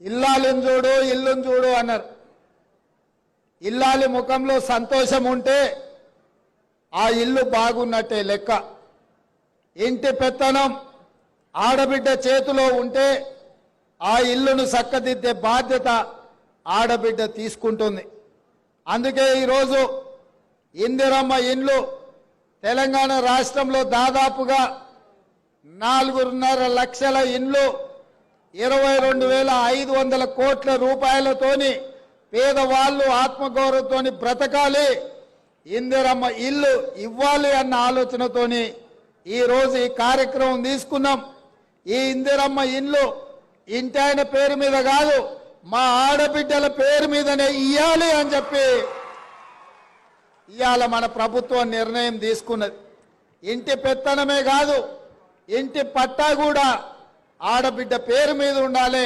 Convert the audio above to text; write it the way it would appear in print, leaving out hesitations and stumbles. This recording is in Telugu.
ఇల్లాలిని చూడు ఇల్లుని చూడు అన్నారు. ఇల్లాలి ముఖంలో సంతోషం ఉంటే ఆ ఇల్లు బాగున్నట్టే లెక్క. ఇంటి పెత్తనం ఆడబిడ్డ చేతిలో ఉంటే ఆ ఇల్లును చక్కదిద్దే బాధ్యత ఆడబిడ్డ తీసుకుంటుంది. అందుకే ఈరోజు ఇందిరమ్మ ఇండ్లు తెలంగాణ రాష్ట్రంలో దాదాపుగా 4.5 లక్షల ఇండ్లు 22,500 కోట్ల రూపాయలతోని పేదవాళ్ళు ఆత్మగౌరవంతోని బ్రతకాలి, ఇందిరమ్మ ఇల్లు ఇవ్వాలి అన్న ఆలోచనతోని ఈరోజు ఈ కార్యక్రమం తీసుకున్నాం. ఈ ఇందిరమ్మ ఇల్లు ఇంటాయన పేరు మీద కాదు, మా ఆడబిడ్డల పేరు మీదనే ఇయ్యాలి అని చెప్పి ఇవాళ మన ప్రభుత్వం నిర్ణయం తీసుకున్నది. ఇంటి పెత్తనమే కాదు, ఇంటి పట్టా కూడా ఆడబిడ్డ పేరు మీద ఉండాలి.